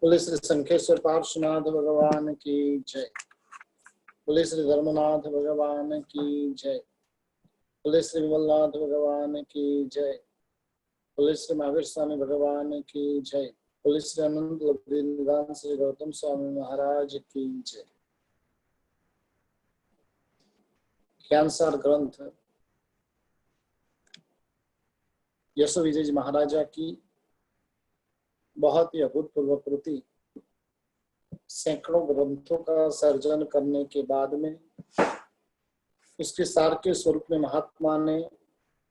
बोले श्री शंखेश्वर पार्श्वनाथ भगवान की जय। बोले श्री धर्मनाथ भगवान की जय। बोले श्री विमलनाथ भगवान की जय। बोले श्री महावीर स्वामी भगवान की जय। बोले श्री अनंत निदान श्री गौतम स्वामी महाराज की जय। ज्ञानसार ग्रंथ यशो विजय जी महाराजा की बहुत ही अभूतपूर्व कृति। सैकड़ों ग्रंथों का सर्जन करने के बाद में इसके सार के स्वरूप में महात्मा ने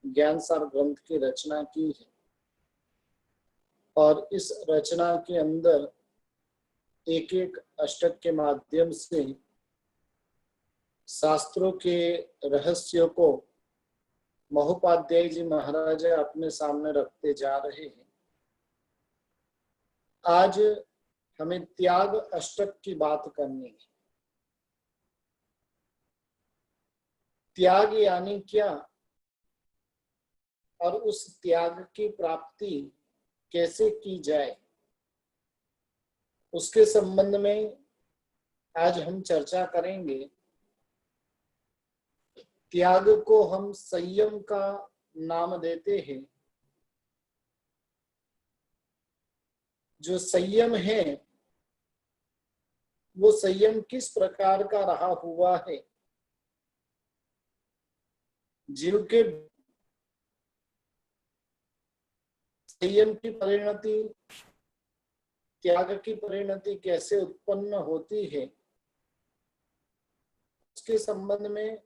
ज्ञान सार ग्रंथ की रचना की है और इस रचना के अंदर एक एक अष्टक के माध्यम से शास्त्रों के रहस्यों को महोपाध्याय जी महाराजा अपने सामने रखते जा रहे हैं। आज हमें त्याग अष्टक की बात करनी है। त्याग यानी क्या और उस त्याग की प्राप्ति कैसे की जाए, उसके संबंध में आज हम चर्चा करेंगे। त्याग को हम संयम का नाम देते हैं। जो संयम है वो संयम किस प्रकार का रहा हुआ है। जीव के संयम की परिणति, त्याग की परिणति कैसे उत्पन्न होती है, उसके संबंध में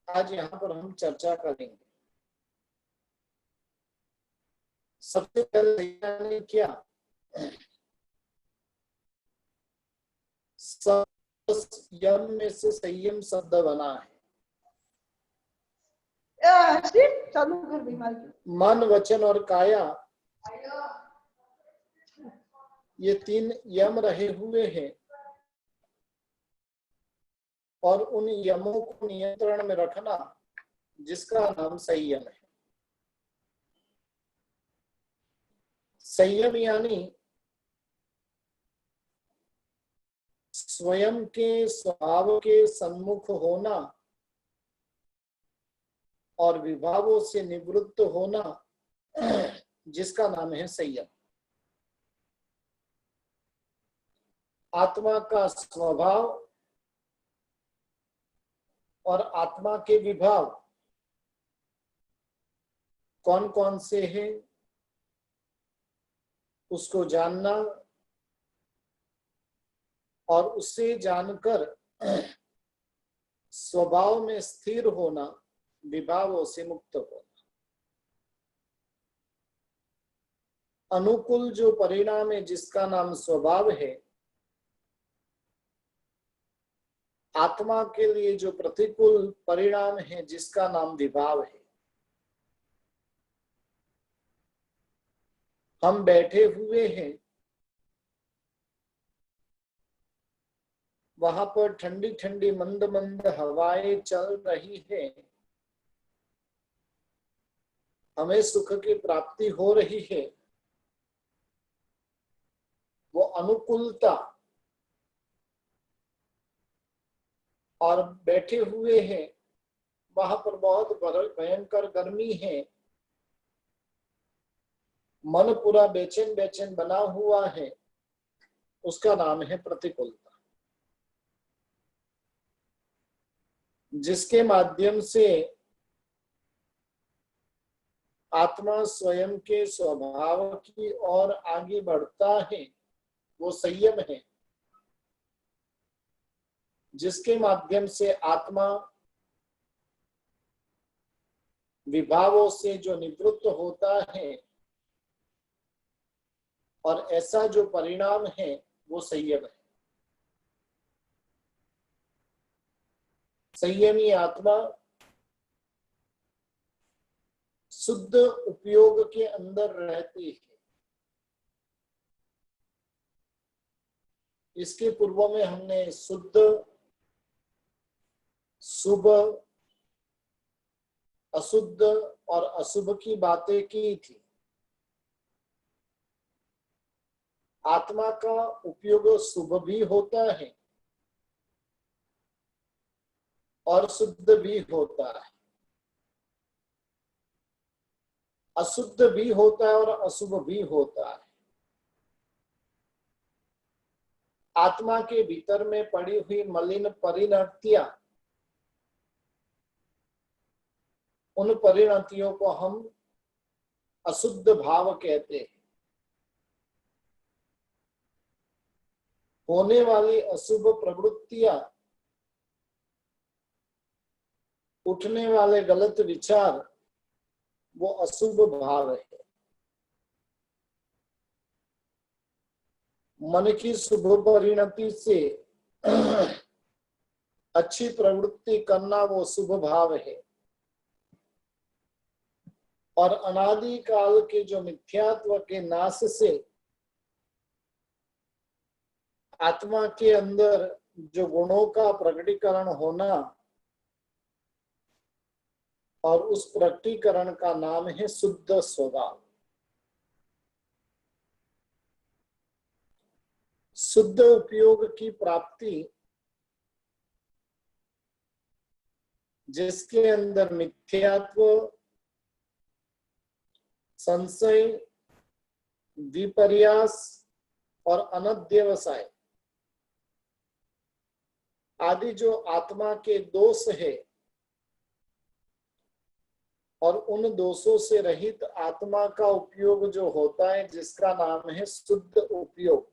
आज यहाँ पर हम चर्चा करेंगे। सबसे पहले क्या संयम में से संयम शब्द बना है। मन, वचन और काया, ये तीन यम रहे हुए हैं और उन यमों को नियंत्रण में रखना जिसका नाम संयम है। संयम यानी स्वयं के स्वभाव के सम्मुख होना और विभावों से निवृत्त होना जिसका नाम है संयम। आत्मा का स्वभाव और आत्मा के विभाव कौन कौन से हैं उसको जानना और उससे जानकर स्वभाव में स्थिर होना, विभावों से मुक्त होना। अनुकूल जो परिणाम है जिसका नाम स्वभाव है, आत्मा के लिए जो प्रतिकूल परिणाम है जिसका नाम विभाव है। हम बैठे हुए हैं, वहां पर ठंडी ठंडी मंद मंद हवाएं चल रही है, हमें सुख की प्राप्ति हो रही है। वो अनुकूलता, और बैठे हुए हैं वहां पर बहुत भयंकर गर्मी है, मन पूरा बेचैन बेचैन बना हुआ है, उसका नाम है प्रतिकूलता। जिसके माध्यम से आत्मा स्वयं के स्वभाव की ओर आगे बढ़ता है वो संयम है। जिसके माध्यम से आत्मा विभावों से जो निवृत्त होता है और ऐसा जो परिणाम है वो संयम है। संयमी आत्मा शुद्ध उपयोग के अंदर रहती है। इसके पूर्व में हमने शुद्ध, शुभ, अशुद्ध और अशुभ की बातें की थी। आत्मा का उपयोग शुभ भी होता है और शुद्ध भी होता है, अशुद्ध भी होता है और अशुभ भी होता है। आत्मा के भीतर में पड़ी हुई मलिन परिणतियां, उन परिणतियों को हम अशुद्ध भाव कहते हैं। होने वाली अशुभ प्रवृत्तियां, उठने वाले गलत विचार, वो अशुभ भाव है। मन की शुभ परिणति से अच्छी प्रवृत्ति करना वो शुभ भाव है। और अनादि काल के जो मिथ्यात्व के नाश से आत्मा के अंदर जो गुणों का प्रकटीकरण होना, और उस प्रकटीकरण का नाम है शुद्ध स्वभाव। शुद्ध उपयोग की प्राप्ति, जिसके अंदर मिथ्यात्व, संशय, विपर्यास और अनध्यवसाय आदि जो आत्मा के दोष है, और उन दोषों से रहित आत्मा का उपयोग जो होता है, जिसका नाम है शुद्ध उपयोग।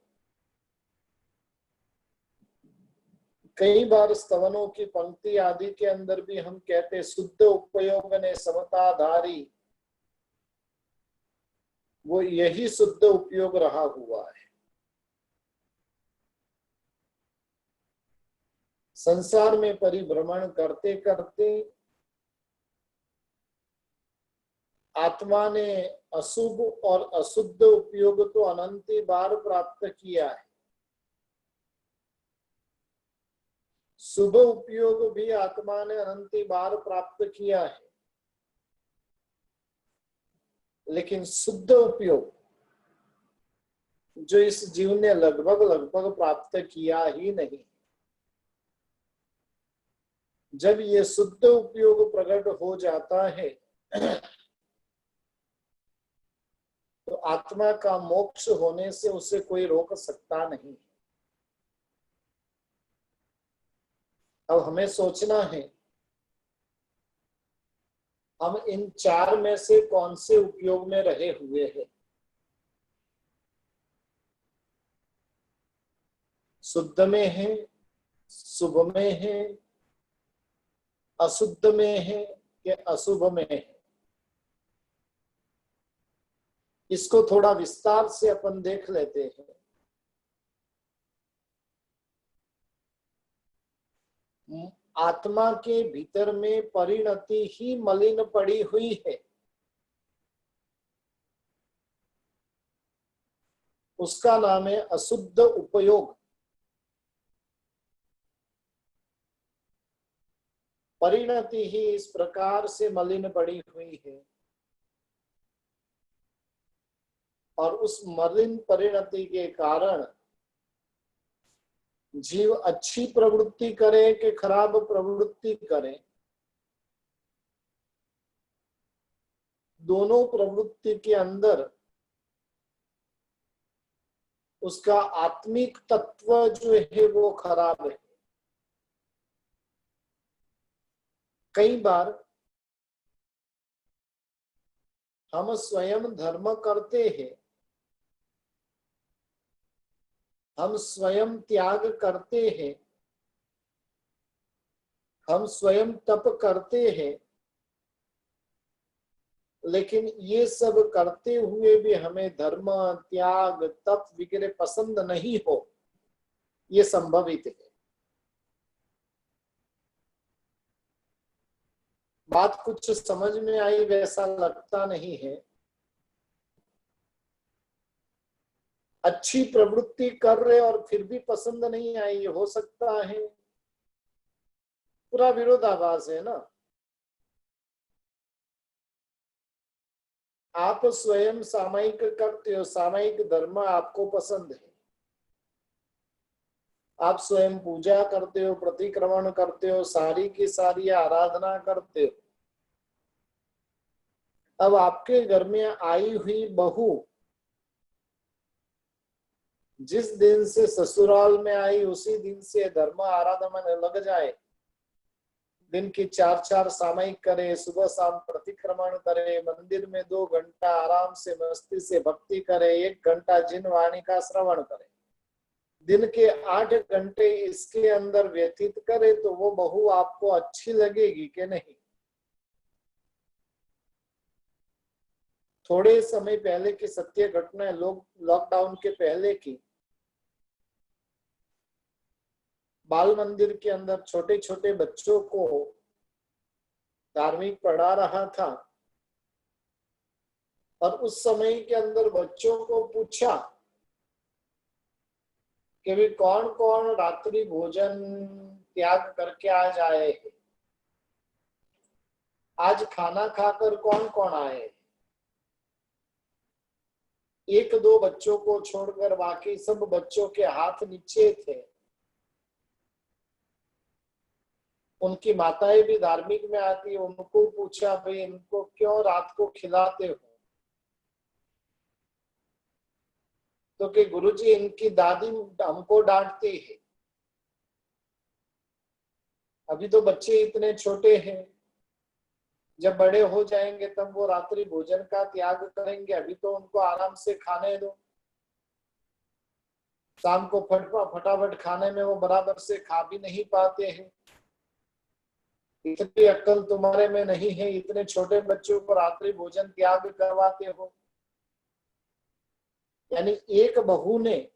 कई बार स्तवनों की पंक्ति आदि के अंदर भी हम कहते शुद्ध उपयोग ने समताधारी, वो यही शुद्ध उपयोग रहा हुआ है। संसार में परिभ्रमण करते करते आत्मा ने अशुभ और अशुद्ध उपयोग तो अनंत बार प्राप्त किया है। शुभ उपयोग भी आत्मा ने अनंत बार प्राप्त किया है, लेकिन शुद्ध उपयोग जो इस जीव ने लगभग प्राप्त किया ही नहीं। जब ये शुद्ध उपयोग प्रकट हो जाता है तो आत्मा का मोक्ष होने से उसे कोई रोक सकता नहीं। अब हमें सोचना है, हम इन चार में से कौन से उपयोग में रहे हुए हैं। शुद्ध में है, शुभ में है, अशुद्ध में है कि अशुभ में है। इसको थोड़ा विस्तार से अपन देख लेते हैं। आत्मा के भीतर में परिणति ही मलिन पड़ी हुई है, उसका नाम है अशुद्ध उपयोग। परिणति ही इस प्रकार से मलिन पड़ी हुई है, और उस मलिन परिणति के कारण जीव अच्छी प्रवृत्ति करे कि खराब प्रवृत्ति करे, दोनों प्रवृत्ति के अंदर उसका आत्मिक तत्व जो है वो खराब है। कई बार हम स्वयं धर्म करते हैं, हम स्वयं त्याग करते हैं, हम स्वयं तप करते हैं, लेकिन ये सब करते हुए भी हमें धर्म, त्याग, तप वगैरह पसंद नहीं हो, ये संभवित है। बात कुछ समझ में आई वैसा लगता नहीं है। अच्छी प्रवृत्ति कर रहे और फिर भी पसंद नहीं आई, हो सकता है। पूरा विरोधाभास है ना। आप स्वयं सामयिक करते हो, सामयिक धर्म आपको पसंद है, आप स्वयं पूजा करते हो, प्रतिक्रमण करते हो, सारी की सारी आराधना करते हो। अब आपके घर में आई हुई बहू जिस दिन से ससुराल में आई उसी दिन से धर्म आराधना में लग जाए, दिन की 4-4 सामयिक करे, सुबह शाम प्रतिक्रमण करे, मंदिर में 2 घंटा आराम से मस्ती से भक्ति करे, 1 घंटा जिन वाणी का श्रवण करे, दिन के 8 घंटे इसके अंदर व्यतीत करे, तो वो बहू आपको अच्छी लगेगी कि नहीं? थोड़े समय पहले की सत्य घटना, लॉकडाउन के पहले की, बाल मंदिर के अंदर छोटे छोटे बच्चों को धार्मिक पढ़ा रहा था, और उस समय के अंदर बच्चों को पूछा कि भी कौन कौन रात्रि भोजन त्याग करके आज आए हैं, आज खाना खाकर कौन कौन आए? 1-2 बच्चों को छोड़कर बाकी सब बच्चों के हाथ नीचे थे। उनकी माताएं भी धार्मिक में आती, उनको पूछा भाई इनको क्यों रात को खिलाते हो? तो कि गुरुजी इनकी दादी हमको डांटती है, अभी तो बच्चे इतने छोटे हैं, जब बड़े हो जाएंगे तब वो रात्रि भोजन का त्याग करेंगे, अभी तो उनको आराम से खाने दो, शाम को फटाफट खाने में वो बराबर से खा भी नहीं पाते हैं, इतनी अक्ल तुम्हारे में नहीं है, इतने छोटे बच्चों को रात्रि भोजन त्याग करवाते हो। यानी एक बहू ने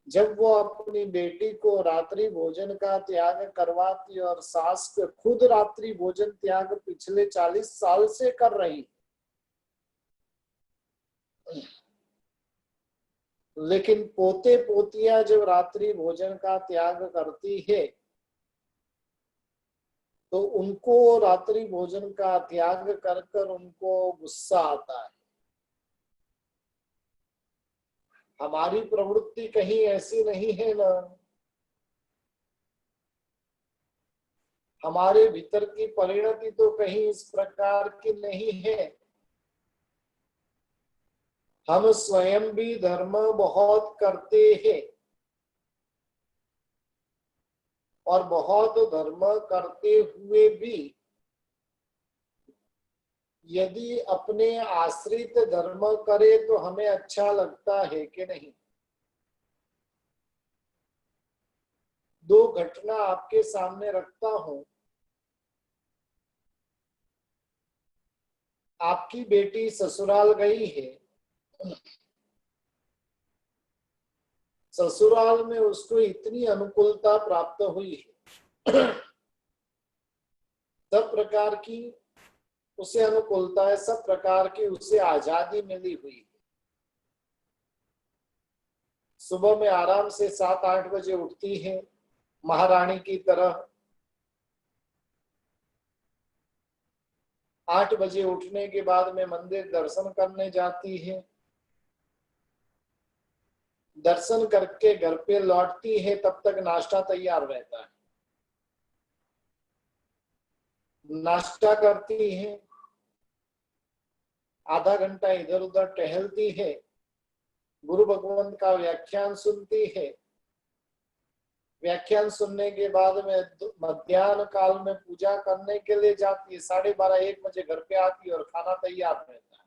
जब वो अपनी बेटी को रात्रि भोजन का त्याग करवाती और सास के खुद रात्रि भोजन त्याग पिछले 40 साल से कर रही, लेकिन पोते पोतियां जब रात्रि भोजन का त्याग करती है तो उनको रात्रि भोजन का त्याग कर कर उनको गुस्सा आता है। हमारी प्रवृत्ति कहीं ऐसी नहीं है ना, हमारे भीतर की परिणति तो कहीं इस प्रकार की नहीं है। हम स्वयं भी धर्म बहुत करते हैं और बहुत धर्म करते हुए भी यदि अपने आश्रित धर्म करे तो हमें अच्छा लगता है कि नहीं? 2 घटना आपके सामने रखता हूं। आपकी बेटी ससुराल गई है, ससुराल में उसको इतनी अनुकूलता प्राप्त हुई है, सब प्रकार की उसे अनुकूलता है, सब प्रकार की उसे आजादी मिली हुई है। सुबह में आराम से 7-8 बजे उठती है महारानी की तरह। 8 बजे उठने के बाद में मंदिर दर्शन करने जाती है, दर्शन करके घर पे लौटती है, तब तक नाश्ता तैयार रहता है। नाश्ता करती है, आधा घंटा इधर उधर टहलती है, गुरु भगवान का व्याख्यान सुनती है। व्याख्यान सुनने के बाद में मध्याह्न काल में पूजा करने के लिए जाती है, 12:30-1 बजे घर पे आती है और खाना तैयार रहता है।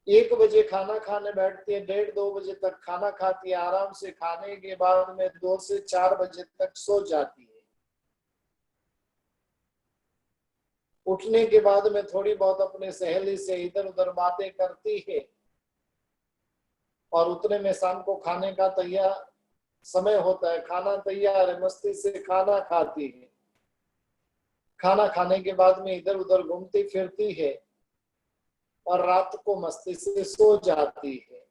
1 बजे खाना खाने बैठती है, 1:30-2 बजे तक खाना खाती है, आराम से खाने के बाद में 2 से 4 बजे तक सो जाती है। उठने के बाद में थोड़ी बहुत अपने सहेली से इधर उधर बातें करती है और उतने में शाम को खाने का तैयार समय होता है, खाना तैयार है, मस्ती से खाना खाती है। खाना खाने के बाद में इधर उधर घूमती फिरती है और रात को मस्ती से सो जाती है।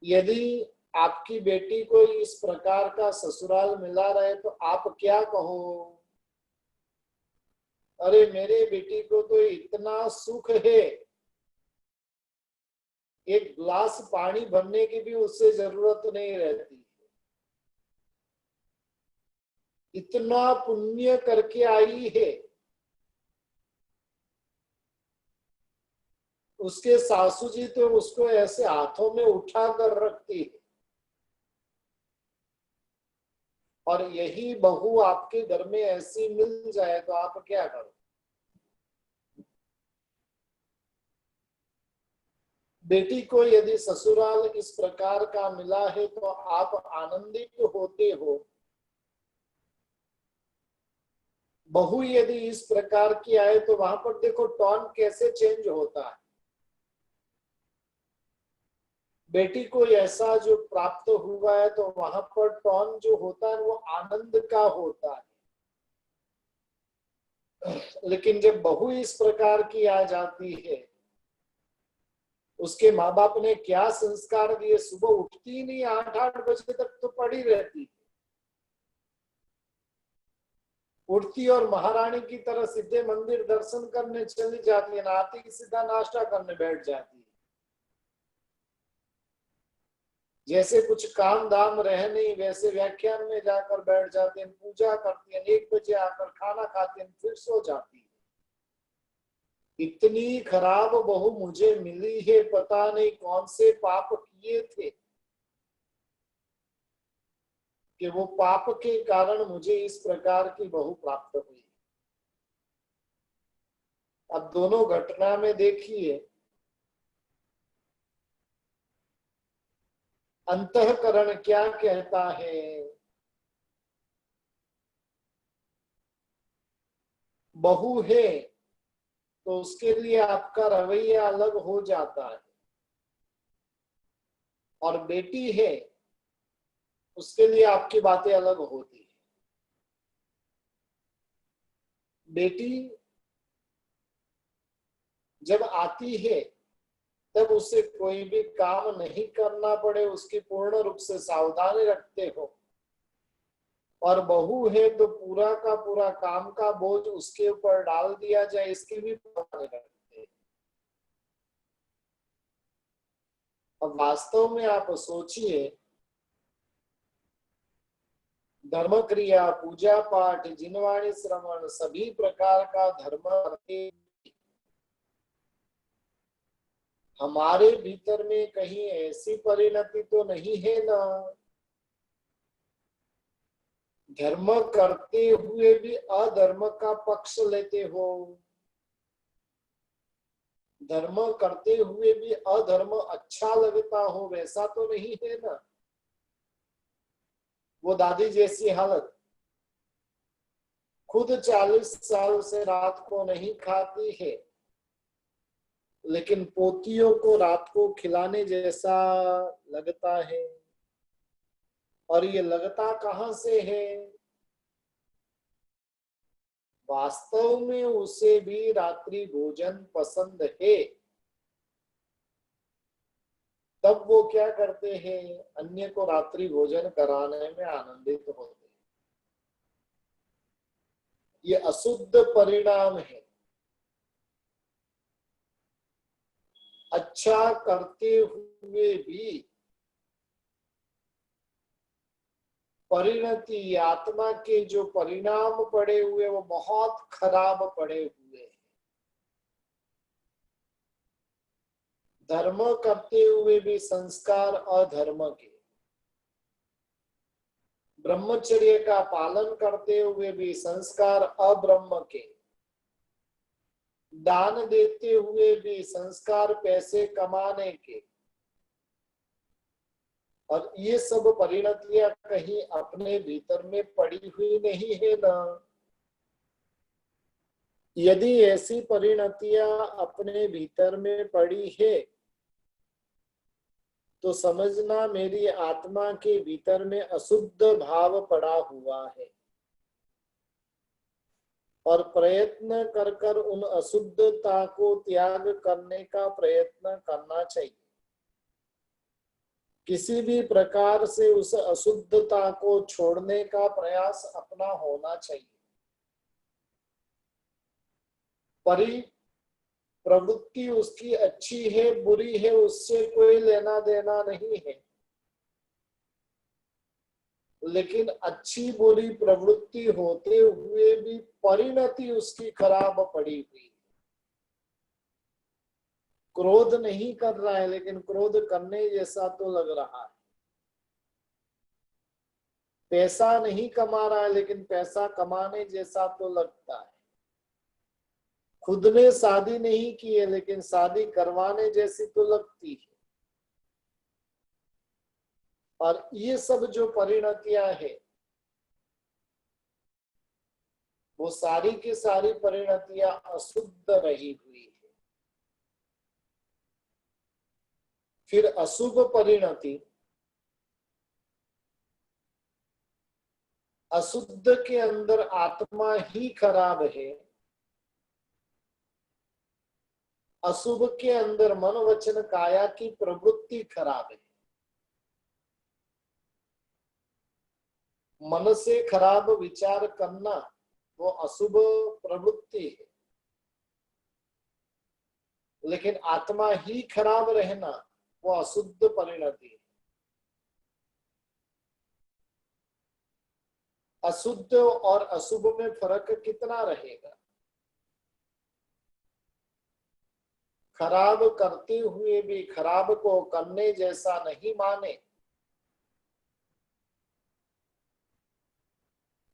यदि आपकी बेटी को इस प्रकार का ससुराल मिला रहे तो आप क्या कहो? अरे मेरे बेटी को तो इतना सुख है, एक गिलास पानी भरने की भी उससे जरूरत नहीं रहती, इतना पुण्य करके आई है। उसके सासू जी तो उसको ऐसे हाथों में उठा कर रखती है, और यही बहू आपके घर में ऐसी मिल जाए तो आप क्या करो। बेटी को यदि ससुराल इस प्रकार का मिला है तो आप आनंदित होते हो। बहू यदि इस प्रकार की आए तो वहां पर देखो टोन कैसे चेंज होता है। बेटी को ऐसा जो प्राप्त हुआ है तो वहां पर टोन जो होता है वो आनंद का होता है। लेकिन जब बहू इस प्रकार की आ जाती है, उसके माँ बाप ने क्या संस्कार दिए, सुबह उठती ही नहीं, 8-8 बजे तक तो पड़ी रहती, उठती और महारानी की तरह सीधे मंदिर दर्शन करने चली जाती है, आती सीधा नाश्ता करने बैठ जाती है, जैसे कुछ काम धाम रहे नहीं वैसे व्याख्यान में जाकर बैठ जाते हैं, पूजा करती हैं, 1 बजे आकर खाना खाते हैं, फिर सो जाती है। इतनी खराब बहू मुझे मिली है, पता नहीं कौन से पाप किए थे कि वो पाप के कारण मुझे इस प्रकार की बहू प्राप्त हुई। अब दोनों घटना में देखिए, अंतःकरण क्या कहता है। बहू है तो उसके लिए आपका रवैया अलग हो जाता है, और बेटी है उसके लिए आपकी बातें अलग होती है। बेटी जब आती है तब उसे कोई भी काम नहीं करना पड़े, उसकी पूर्ण रूप से सावधानी रखते हो, और बहू है तो पूरा का पूरा काम का बोझ उसके ऊपर डाल दिया जाए, इसकी भी परवाह नहीं रखते। अब वास्तव में आप सोचिए, धर्म क्रिया, पूजा पाठ, जिनवाणी श्रवण, सभी प्रकार का धर्म करते हमारे भीतर में कहीं ऐसी परिणति तो नहीं है ना, धर्म करते हुए भी अधर्म का पक्ष लेते हो, धर्म करते हुए भी अधर्म अच्छा लगता हो, वैसा तो नहीं है ना। वो दादी जैसी हालत, खुद 40 साल से रात को नहीं खाती है, लेकिन पोतियों को रात को खिलाने जैसा लगता है। और ये लगता कहां से है, वास्तव में उसे भी रात्रि भोजन पसंद है। तब वो क्या करते हैं, अन्य को रात्रि भोजन कराने में आनंदित होते हैं। ये अशुद्ध परिणाम है। अच्छा करते हुए भी परिणति, आत्मा के जो परिणाम पड़े हुए वो बहुत खराब पड़े हुए हैं। धर्म करते हुए भी संस्कार अधर्म के, ब्रह्मचर्य का पालन करते हुए भी संस्कार अब्रह्म के, दान देते हुए भी संस्कार पैसे कमाने के, और ये सब परिणतियां कहीं अपने भीतर में पड़ी हुई नहीं है ना। यदि ऐसी परिणतियां अपने भीतर में पड़ी है तो समझना मेरी आत्मा के भीतर में अशुद्ध भाव पड़ा हुआ है, और प्रयत्न कर कर उन अशुद्धता को त्याग करने का प्रयत्न करना चाहिए। किसी भी प्रकार से उस अशुद्धता को छोड़ने का प्रयास अपना होना चाहिए। प्रवृत्ति उसकी अच्छी है बुरी है उससे कोई लेना देना नहीं है, लेकिन अच्छी बुरी प्रवृत्ति होते हुए भी परिणति उसकी खराब पड़ी हुई। क्रोध नहीं कर रहा है लेकिन क्रोध करने जैसा तो लग रहा है, पैसा नहीं कमा रहा है लेकिन पैसा कमाने जैसा तो लगता है, खुद ने शादी नहीं की है लेकिन शादी करवाने जैसी तो लगती है। और ये सब जो परिणतियां है वो सारी की सारी परिणतियां अशुद्ध रही हुई है। फिर अशुभ परिणति, अशुद्ध के अंदर आत्मा ही खराब है, अशुभ के अंदर मन वचन काया की प्रवृत्ति खराब है। मन से खराब विचार करना वो अशुभ प्रवृत्ति है, लेकिन आत्मा ही खराब रहना वो अशुद्ध परिणति है। अशुद्ध और अशुभ में फर्क कितना रहेगा? खराब करते हुए भी खराब को करने जैसा नहीं माने,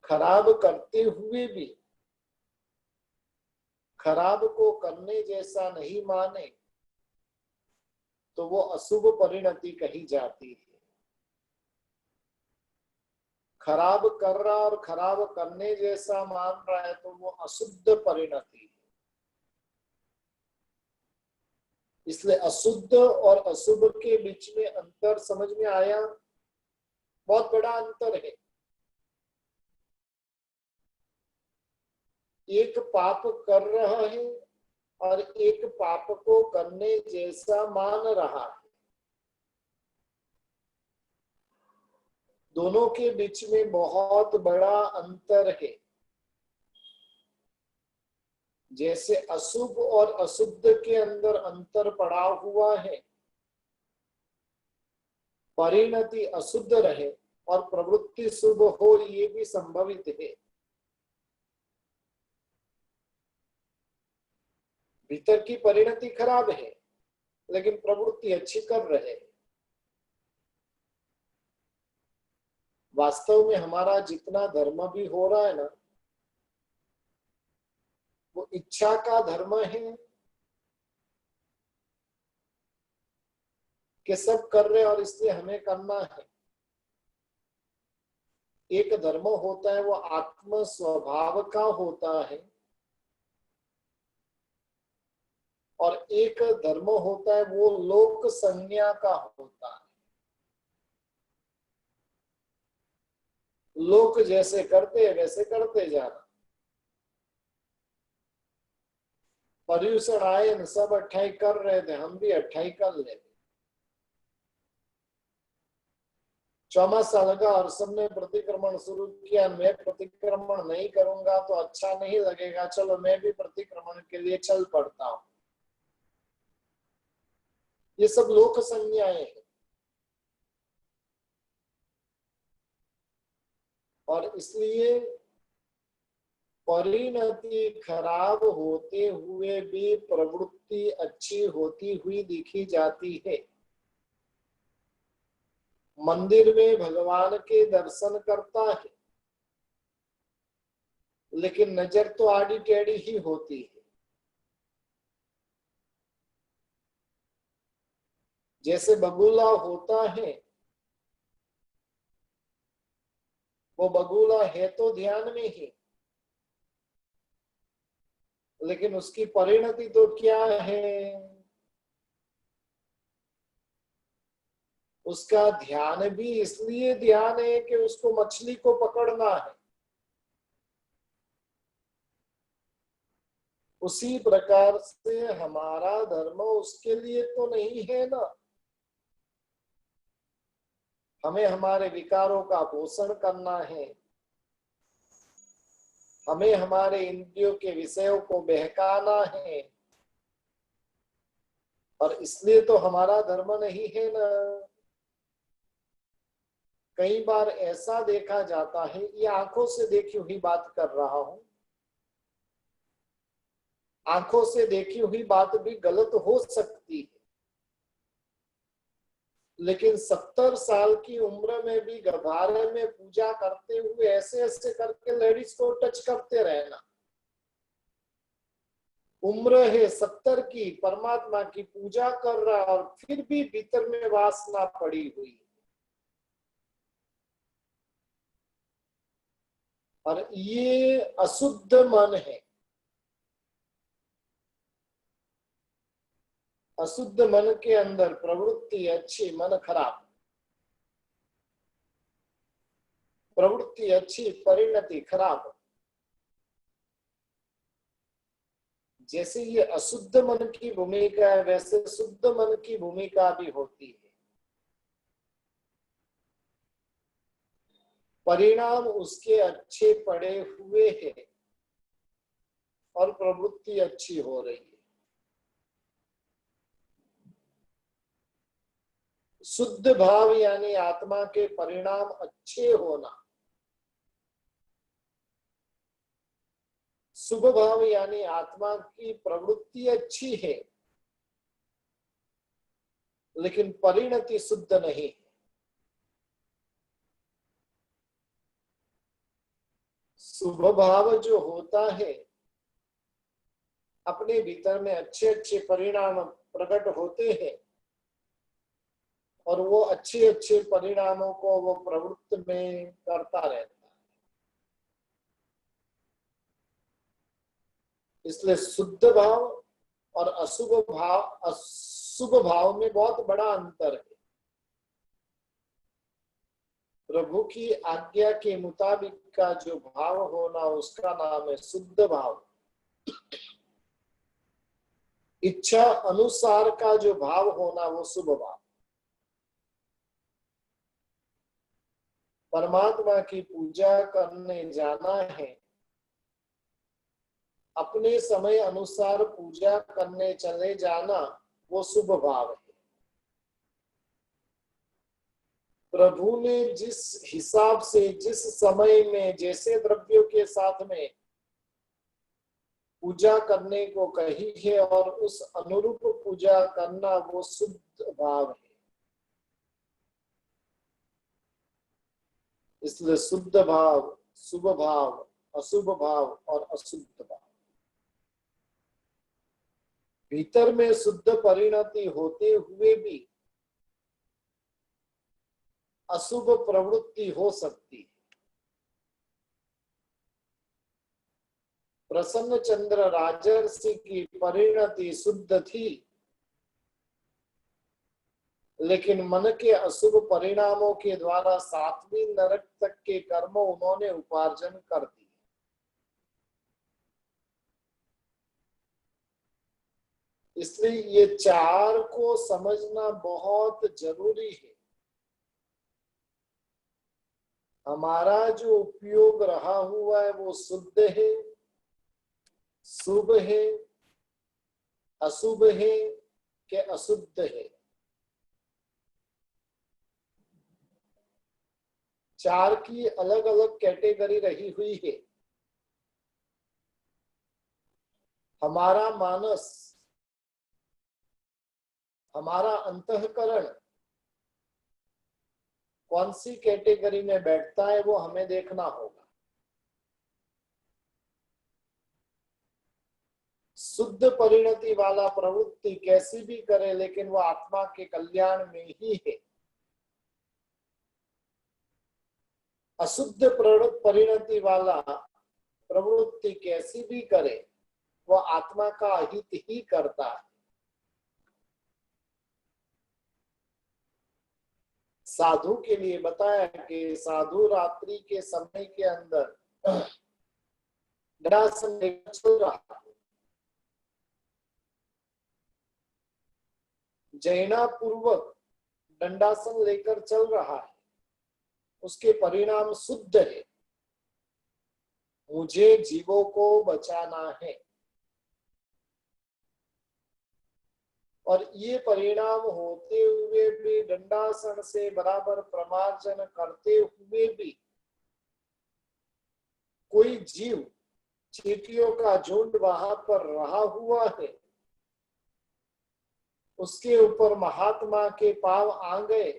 खराब करते हुए भी खराब को करने जैसा नहीं माने तो वो अशुभ परिणति कही जाती है। खराब कर रहा और खराब करने जैसा मान रहा है तो वो अशुद्ध परिणति है। इसलिए अशुद्ध और अशुभ के बीच में अंतर समझ में आया? बहुत बड़ा अंतर है। एक पाप कर रहा है और एक पाप को करने जैसा मान रहा है। दोनों के बीच में बहुत बड़ा अंतर है। जैसे अशुभ और अशुद्ध के अंदर अंतर पड़ा हुआ है, परिणति अशुद्ध रहे और प्रवृत्ति शुभ हो ये भी संभवित है। भीतर की परिणति खराब है लेकिन प्रवृत्ति अच्छी कर रहे हैं। वास्तव में हमारा जितना धर्म भी हो रहा है ना वो इच्छा का धर्म है कि सब कर रहे और इसलिए हमें करना है। एक धर्म होता है वो आत्म स्वभाव का होता है और एक धर्म होता है वो लोक संज्ञा का होता है। लोक जैसे करते हैं वैसे करते जाना। पर्यूषण आए सब 28 कर रहे थे, हम भी 28 कर ले। चौमासा लगा और सबने प्रतिक्रमण शुरू किया, मैं प्रतिक्रमण नहीं करूंगा तो अच्छा नहीं लगेगा, चलो मैं भी प्रतिक्रमण के लिए चल पड़ता हूं। ये सब लोक संज्ञाएं हैं और इसलिए परिणति खराब होते हुए भी प्रवृत्ति अच्छी होती हुई दिखी जाती है। मंदिर में भगवान के दर्शन करता है लेकिन नजर तो आड़ी टेढ़ी ही होती है। जैसे बगुला होता है वो बगुला है तो ध्यान में ही, लेकिन उसकी परिणति तो क्या है? उसका ध्यान भी इसलिए ध्यान है कि उसको मछली को पकड़ना है। उसी प्रकार से हमारा धर्म उसके लिए तो नहीं है ना। हमें हमारे विकारों का पोषण करना है, हमें हमारे इंद्रियों के विषयों को बहकाना है, और इसलिए तो हमारा धर्म नहीं है ना। कई बार ऐसा देखा जाता है, ये आंखों से देखी हुई बात कर रहा हूं, आंखों से देखी हुई बात भी गलत हो सकती है, लेकिन 70 साल की उम्र में भी गभारे में पूजा करते हुए ऐसे ऐसे करके लेडीज को टच करते रहना। उम्र है 70 की, परमात्मा की पूजा कर रहा और फिर भी भीतर में वासना पड़ी हुई, और ये अशुद्ध मन है। अशुद्ध मन के अंदर प्रवृत्ति अच्छी, मन खराब, प्रवृत्ति अच्छी, परिणति खराब। जैसे ये अशुद्ध मन की भूमिका है, वैसे शुद्ध मन की भूमिका भी होती है। परिणाम उसके अच्छे पड़े हुए हैं और प्रवृत्ति अच्छी हो रही है। शुद्ध भाव यानी आत्मा के परिणाम अच्छे होना, शुभ भाव यानी आत्मा की प्रवृत्ति अच्छी है लेकिन परिणति शुद्ध नहीं। शुभ भाव जो होता है, अपने भीतर में अच्छे अच्छे परिणाम प्रकट होते हैं और वो अच्छे अच्छे परिणामों को वो प्रवृत्ति में करता रहता है। इसलिए शुद्ध भाव और अशुभ भाव में बहुत बड़ा अंतर है। प्रभु की आज्ञा के मुताबिक का जो भाव होना, उसका नाम है शुद्ध भाव। इच्छा अनुसार का जो भाव होना, वो शुभ भाव। परमात्मा की पूजा करने जाना है, अपने समय अनुसार पूजा करने चले जाना, वो शुभ भाव है। प्रभु ने जिस हिसाब से, जिस समय में, जैसे द्रव्यों के साथ में पूजा करने को कही है और उस अनुरूप पूजा करना, वो शुद्ध भाव है। इसलिए शुद्ध भाव, शुभ भाव, अशुभ भाव और अशुद्ध भाव। भीतर में शुद्ध परिणति होते हुए भी अशुभ प्रवृत्ति हो सकती है। प्रसन्न चंद्र राजर्षि की परिणति शुद्ध थी, लेकिन मन के अशुभ परिणामों के द्वारा 7वीं नरक तक के कर्म उन्होंने उपार्जन कर दिए। इसलिए ये 4 को समझना बहुत जरूरी है। हमारा जो उपयोग रहा हुआ है वो शुद्ध है, शुभ है, अशुभ है कि अशुद्ध है। 4 की अलग अलग कैटेगरी रही हुई है। हमारा मानस, हमारा अंतःकरण कौन सी कैटेगरी में बैठता है, वो हमें देखना होगा। शुद्ध परिणति वाला प्रवृत्ति कैसी भी करे, लेकिन वो आत्मा के कल्याण में ही है। अशुद्ध परिणति वाला प्रवृत्ति कैसी भी करे, वो आत्मा का अहित ही करता है। साधु के लिए बताया कि साधु रात्रि के समय के अंदर दंडासन लेकर चल रहा है, जैना पूर्वक दंडासन लेकर चल रहा है, उसके परिणाम शुद्ध है। मुझे जीवों को बचाना है। और ये परिणाम होते हुए भी, दंडासन से बराबर प्रमार्जन करते हुए भी, कोई जीव, चींटियों का झुंड वहां पर रहा हुआ है, उसके ऊपर महात्मा के पांव आ गए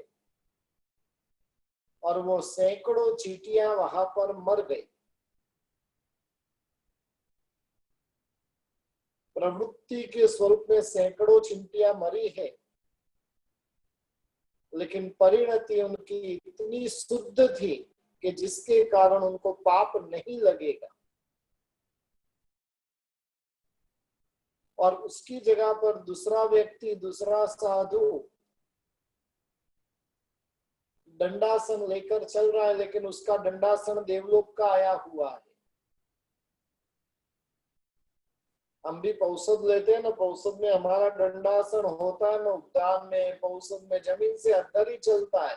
और वो सैकड़ों चींटियां वहां पर मर गई। प्रवृत्ति के स्वरूप में सैकड़ों चींटियां मरी है, लेकिन परिणति उनकी इतनी शुद्ध थी कि जिसके कारण उनको पाप नहीं लगेगा। और उसकी जगह पर दूसरा व्यक्ति, दूसरा साधु दंडासन लेकर चल रहा है, लेकिन उसका दंडासन देवलोक का आया हुआ है। हम भी पौषध लेते हैं ना, पौषध में हमारा दंडासन होता है ना, उद्यान में, पौषध में जमीन से अंदर ही चलता है।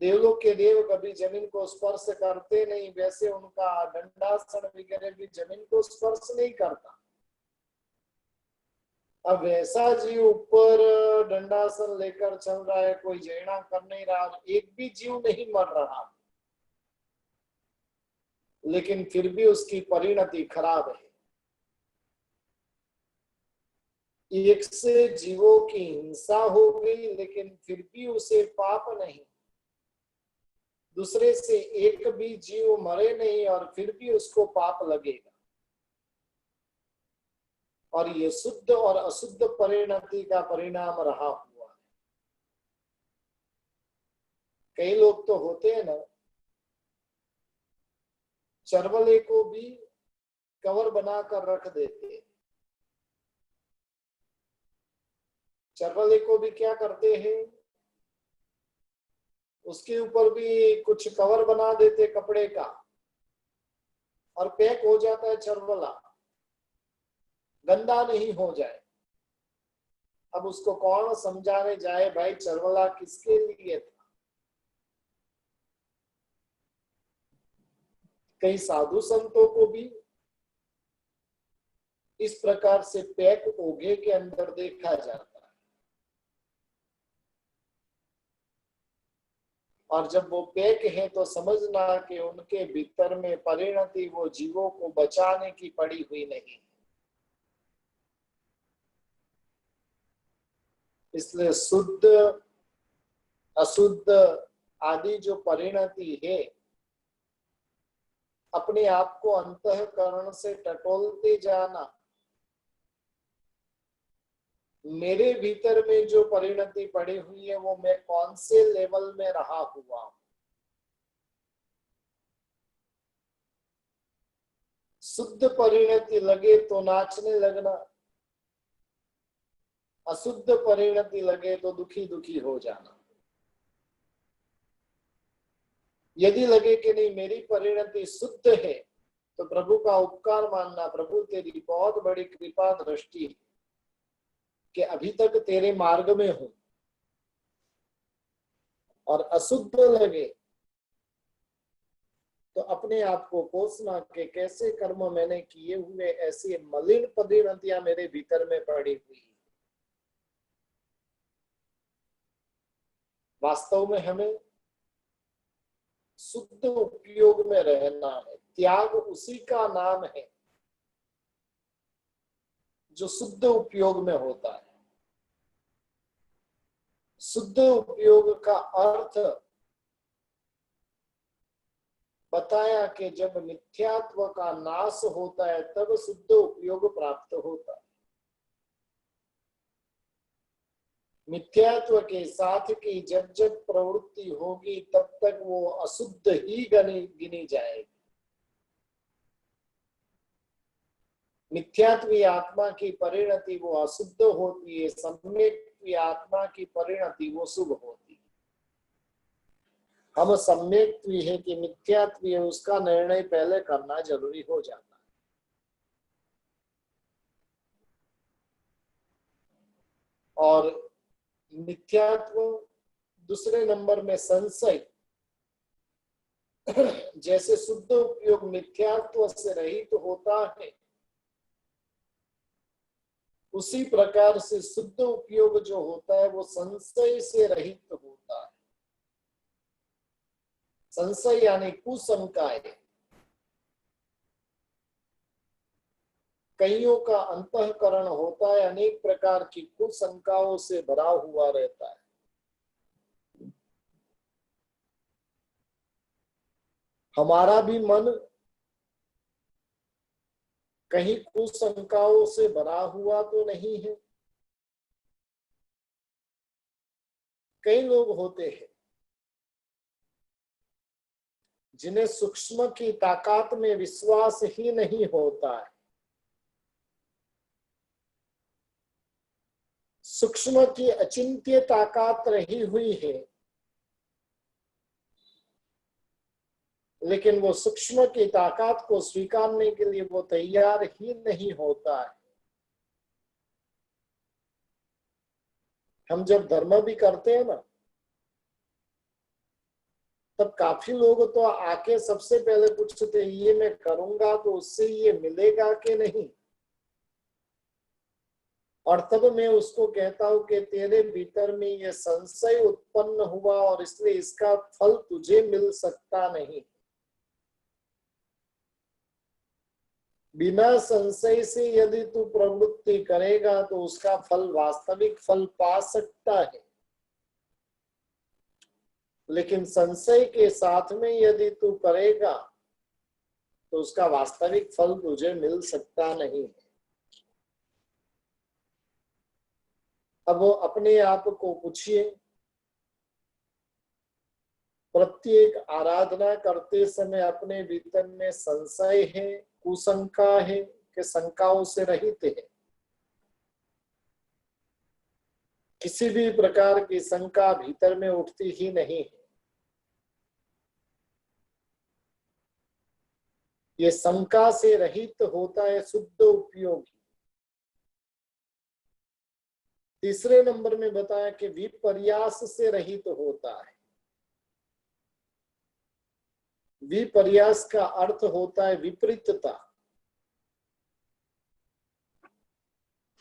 देवलोक के देव कभी जमीन को स्पर्श करते नहीं, वैसे उनका दंडासन वगैरह भी जमीन को स्पर्श नहीं करता। अब वैसा जीव ऊपर दंडासन लेकर चल रहा है, कोई जैना कर नहीं रहा, एक भी जीव नहीं मर रहा, लेकिन फिर भी उसकी परिणति खराब है। एक से जीवों की हिंसा हो गई, लेकिन फिर भी उसे पाप नहीं। दूसरे से एक भी जीव मरे नहीं और फिर भी उसको पाप लगेगा। और ये शुद्ध और अशुद्ध परिणति का परिणाम रहा हुआ है। कई लोग तो होते हैं ना, चरवले को भी कवर बनाकर रख देते हैं। चरवले को भी क्या करते हैं, उसके ऊपर भी कुछ कवर बना देते कपड़े का, और पैक हो जाता है चरवला, गंदा नहीं हो जाए। अब उसको कौन समझाने जाए, भाई चरवला किसके लिए था। कई साधु संतों को भी इस प्रकार से पैक ओघे के अंदर देखा जाता है। और जब वो पैक है तो समझना कि उनके भीतर में परिणति वो जीवों को बचाने की पड़ी हुई नहीं। इसलिए शुद्ध अशुद्ध आदि जो परिणति है, अपने आप को अंतःकरण से टटोलते जाना। मेरे भीतर में जो परिणति पड़ी हुई है, वो मैं कौन से लेवल में रहा हुआ हूं। शुद्ध परिणति लगे तो नाचने लगना, अशुद्ध परिणति लगे तो दुखी दुखी हो जाना। यदि लगे कि नहीं मेरी परिणति शुद्ध है, तो प्रभु का उपकार मानना, प्रभु तेरी बहुत बड़ी कृपा दृष्टि है कि अभी तक तेरे मार्ग में हूं। और अशुद्ध लगे तो अपने आप को कोसना कि कैसे कर्म मैंने किए हुए, ऐसी मलिन परिणतियां मेरे भीतर में पड़ी हुई। वास्तव में हमें शुद्ध उपयोग में रहना है। त्याग उसी का नाम है जो शुद्ध उपयोग में होता है। शुद्ध उपयोग का अर्थ बताया कि जब मिथ्यात्व का नाश होता है तब शुद्ध उपयोग प्राप्त होता है। मिथ्यात्व के साथ की जब जब प्रवृत्ति होगी तब तक वो अशुद्ध ही गिनी जाएगी। मिथ्यात्वी आत्मा की परिणति वो अशुद्ध होती है, सम्यक्त्वी आत्मा की परिणति वो शुभ होती है। हम सम्यक्त्वी है कि मिथ्यात्वी है, उसका निर्णय पहले करना जरूरी हो जाता है। और मिथ्यात्व दूसरे नंबर में संशय, जैसे शुद्ध उपयोग मिथ्यात्व से रहित तो होता है, उसी प्रकार से शुद्ध उपयोग जो होता है वो संशय से रहित होता है। संशय यानी कुशंकाएं। कईयों का अंतःकरण होता है अनेक प्रकार की कुशंकाओं से भरा हुआ रहता है। हमारा भी मन कहीं कुशंकाओं से भरा हुआ तो नहीं है। कई लोग होते हैं जिन्हें सूक्ष्म की ताकत में विश्वास ही नहीं होता है। सूक्ष्म की अचिंत्य ताकत रही हुई है, लेकिन वो सूक्ष्म की ताकत को स्वीकारने के लिए वो तैयार ही नहीं होता है। हम जब धर्म भी करते हैं ना, तब काफी लोग तो आके सबसे पहले पूछते ये मैं करूंगा तो उससे ये मिलेगा कि नहीं। और तब मैं उसको कहता हूं कि तेरे भीतर में ये संशय उत्पन्न हुआ और इसलिए इसका फल तुझे मिल सकता नहीं। बिना संशय से यदि तू प्रवृत्ति करेगा तो उसका फल वास्तविक फल पा सकता है, लेकिन संशय के साथ में यदि तू करेगा तो उसका वास्तविक फल तुझे मिल सकता नहीं। अब वो अपने आप को पूछिए, प्रत्येक आराधना करते समय अपने भीतर में संशय है, कुशंका है कि शंकाओं से रहित है। किसी भी प्रकार की शंका भीतर में उठती ही नहीं है। ये शंका से रहित होता है शुद्ध उपयोगी। तीसरे नंबर में बताया कि विपर्यास से रहित होता है। विपर्यास का अर्थ होता है विपरीतता।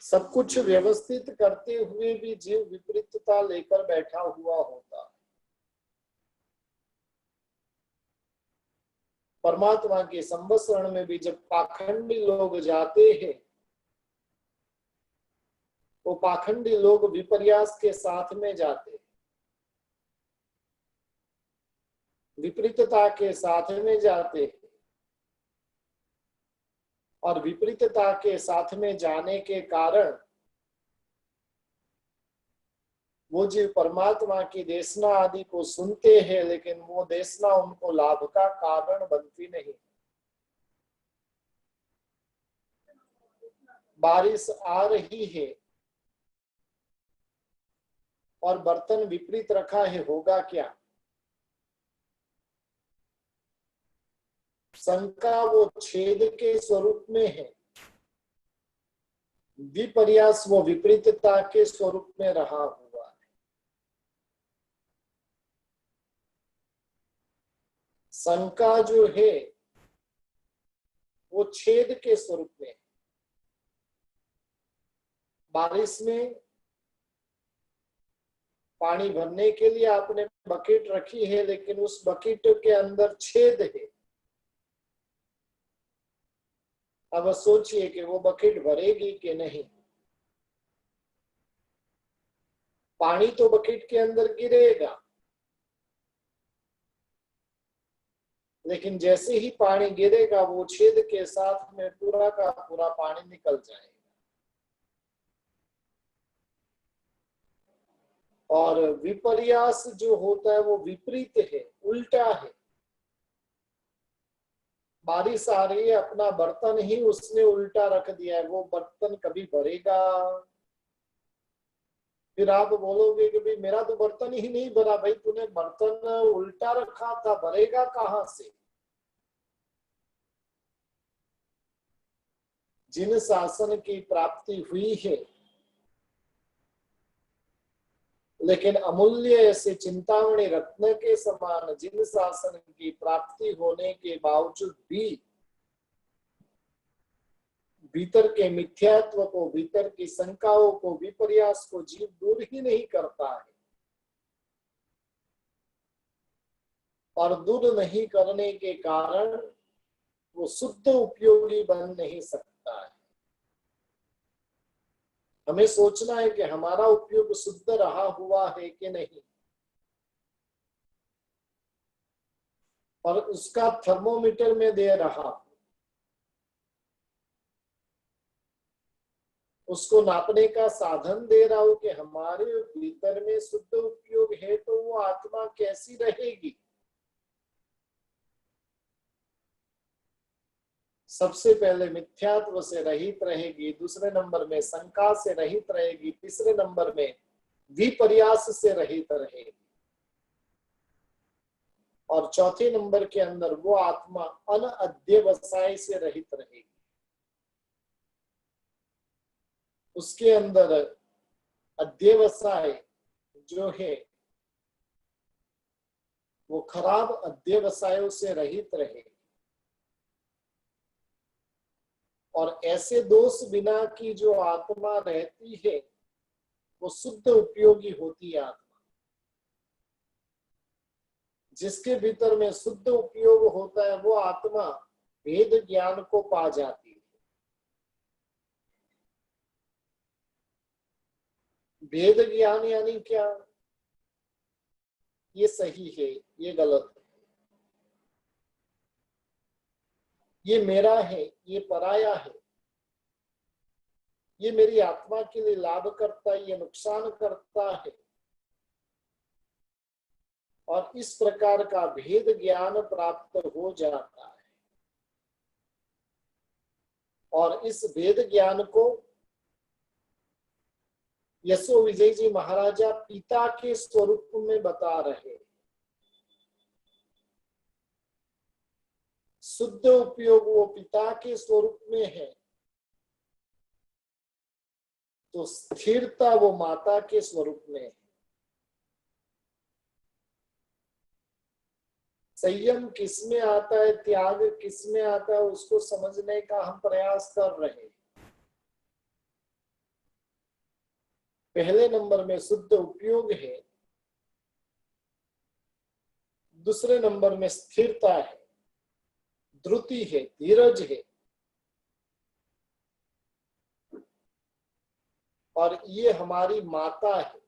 सब कुछ व्यवस्थित करते हुए भी जीव विपरीतता लेकर बैठा हुआ होता है। परमात्मा के संवत्सरण में भी जब पाखंडी लोग जाते हैं, वो पाखंडी लोग विपर्यास के साथ में जाते हैं, विपरीतता के साथ में जाते हैं। और विपरीतता के साथ में जाने के कारण वो जीव परमात्मा की देशना आदि को सुनते हैं, लेकिन वो देशना उनको लाभ का कारण बनती नहीं। बारिश आ रही है और बर्तन विपरीत रखा है, होगा क्या? शंका वो छेद के स्वरूप में है, विपर्यास वो विपरीतता के स्वरूप में रहा हुआ है। शंका जो है वो छेद के स्वरूप में है। बारिश में पानी भरने के लिए आपने बकेट रखी है, लेकिन उस बकेट के अंदर छेद है। अब सोचिए कि वो बकेट भरेगी कि नहीं। पानी तो बकेट के अंदर गिरेगा, लेकिन जैसे ही पानी गिरेगा वो छेद के साथ में पूरा का पूरा पानी निकल जाएगा। और विपर्यास जो होता है वो विपरीत है, उल्टा है। बारिश आ रही है, अपना बर्तन ही उसने उल्टा रख दिया है, वो बर्तन कभी भरेगा? फिर आप बोलोगे कि भाई मेरा तो बर्तन ही नहीं भरा। भाई तूने बर्तन उल्टा रखा था, भरेगा कहां से? जिन शासन की प्राप्ति हुई है, लेकिन अमूल्य ऐसे चिंतामणि रत्न के समान जिन शासन की प्राप्ति होने के बावजूद भी भीतर के मिथ्यात्व को, भीतर की शंकाओं को, विपर्यास को जीव दूर ही नहीं करता है, और दूर नहीं करने के कारण वो शुद्ध उपयोगी बन नहीं सकता है। हमें सोचना है कि हमारा उपयोग शुद्ध रहा हुआ है कि नहीं, और उसका थर्मोमीटर में दे रहा हूं, उसको नापने का साधन दे रहा हूं कि हमारे भीतर में शुद्ध उपयोग है, तो वो आत्मा कैसी रहेगी। सबसे पहले मिथ्यात्व से रहित रहेगी, दूसरे नंबर में शंका से रहित रहेगी, तीसरे नंबर में विपर्यास से रहित रहेगी, और चौथे नंबर के अंदर वो आत्मा अनअध्यवसाय से रहित रहेगी। उसके अंदर अध्यवसाय जो है वो खराब अध्यवसायों से रहित रहेगी, और ऐसे दोष बिना की जो आत्मा रहती है वो शुद्ध उपयोगी होती है आत्मा। जिसके भीतर में शुद्ध उपयोग होता है वो आत्मा वेद ज्ञान को पा जाती है। वेद ज्ञान यानी क्या? ये सही है, ये गलत है, ये मेरा है, ये पराया है, ये मेरी आत्मा के लिए लाभ करता है, ये नुकसान करता है, और इस प्रकार का भेद ज्ञान प्राप्त हो जाता है। और इस भेद ज्ञान को यशो विजय जी महाराजा पिता के स्वरूप में बता रहे। शुद्ध उपयोग वो पिता के स्वरूप में है, तो स्थिरता वो माता के स्वरूप में है। संयम किसमें आता है, त्याग किसमें आता है, उसको समझने का हम प्रयास कर रहे हैं। पहले नंबर में शुद्ध उपयोग है, दूसरे नंबर में स्थिरता है, द्रुति है, धीरज है, और ये हमारी माता है।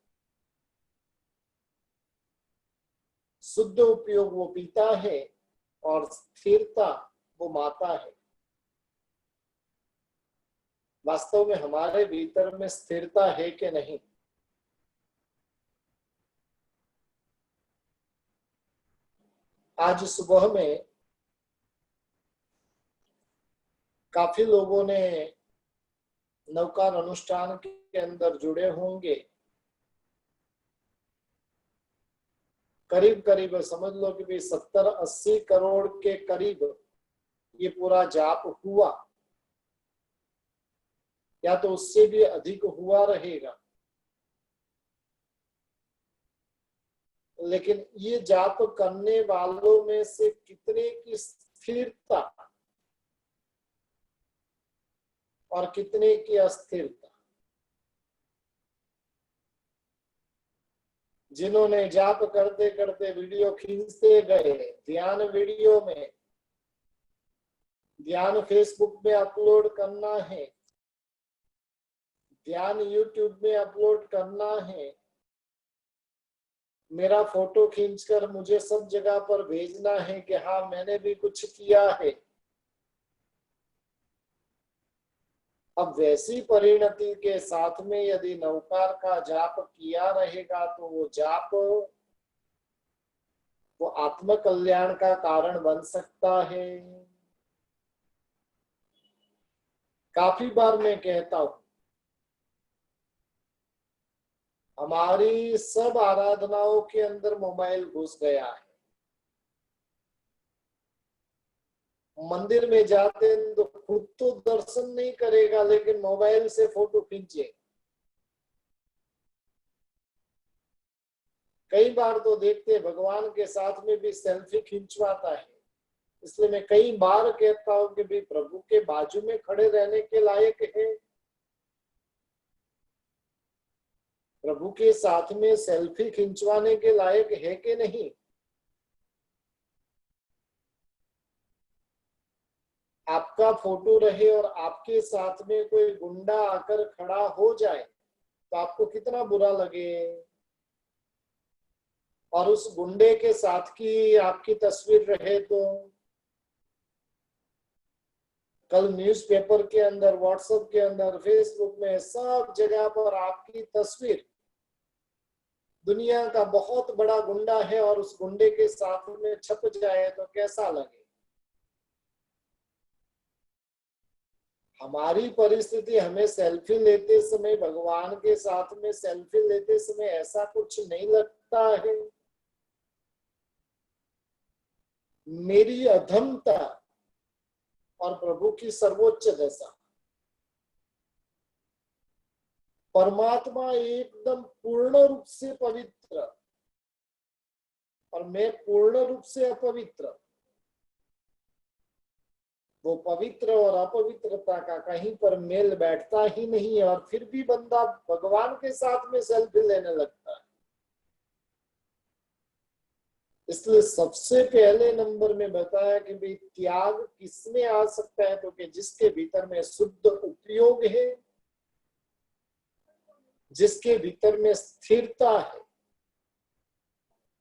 शुद्ध उपयोग वो पिता है और स्थिरता वो माता है। वास्तव में हमारे भीतर में स्थिरता है कि नहीं? आज सुबह में काफी लोगों ने नवकार अनुष्ठान के अंदर जुड़े होंगे। करीब करीब समझ लो कि 70-80 करोड़ के करीब ये पूरा जाप हुआ, या तो उससे भी अधिक हुआ रहेगा। लेकिन ये जाप करने वालों में से कितने की स्थिरता और कितने की अस्थिरता? जिन्होंने जाप करते करते वीडियो खींचते गए, ध्यान वीडियो में, ध्यान फेसबुक में अपलोड करना है, ध्यान यूट्यूब में अपलोड करना है, मेरा फोटो खींचकर मुझे सब जगह पर भेजना है कि हाँ मैंने भी कुछ किया है। अब वैसी परिणति के साथ में यदि नवकार का जाप किया रहेगा तो वो जाप वो आत्म कल्याण का कारण बन सकता है। काफी बार मैं कहता हूं, हमारी सब आराधनाओं के अंदर मोबाइल घुस गया है। मंदिर में जाते हैं तो खुद तो दर्शन नहीं करेगा, लेकिन मोबाइल से फोटो खींचे। कई बार तो देखते हैं भगवान के साथ में भी सेल्फी खिंचवाता है। इसलिए मैं कई बार कहता हूं कि भाई प्रभु के बाजू में खड़े रहने के लायक है, प्रभु के साथ में सेल्फी खिंचवाने के लायक है कि नहीं। आपका फोटो रहे और आपके साथ में कोई गुंडा आकर खड़ा हो जाए तो आपको कितना बुरा लगे, और उस गुंडे के साथ की आपकी तस्वीर रहे तो कल न्यूज़पेपर के अंदर, व्हाट्सएप के अंदर, फेसबुक में, सब जगह पर आपकी तस्वीर, दुनिया का बहुत बड़ा गुंडा है और उस गुंडे के साथ में छप जाए तो कैसा लगे। हमारी परिस्थिति, हमें सेल्फी लेते समय, भगवान के साथ में सेल्फी लेते समय ऐसा कुछ नहीं लगता है। मेरी अधमता और प्रभु की सर्वोच्च दशा। परमात्मा एकदम पूर्ण रूप से पवित्र और मैं पूर्ण रूप से अपवित्र। वो पवित्र और अपवित्रता का कहीं पर मेल बैठता ही नहीं है, और फिर भी बंदा भगवान के साथ में सेल्फी लेने लगता है। इसलिए सबसे पहले नंबर में बताया कि भाई त्याग किसमें आ सकता है, तो कि जिसके भीतर में शुद्ध उपयोग है, जिसके भीतर में स्थिरता है,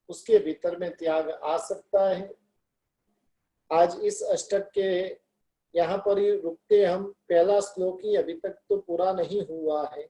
उसके भीतर में त्याग आ सकता है। आज इस अष्टक के यहाँ पर ही रुकते हम। पहला श्लोक ही अभी तक तो पूरा नहीं हुआ है।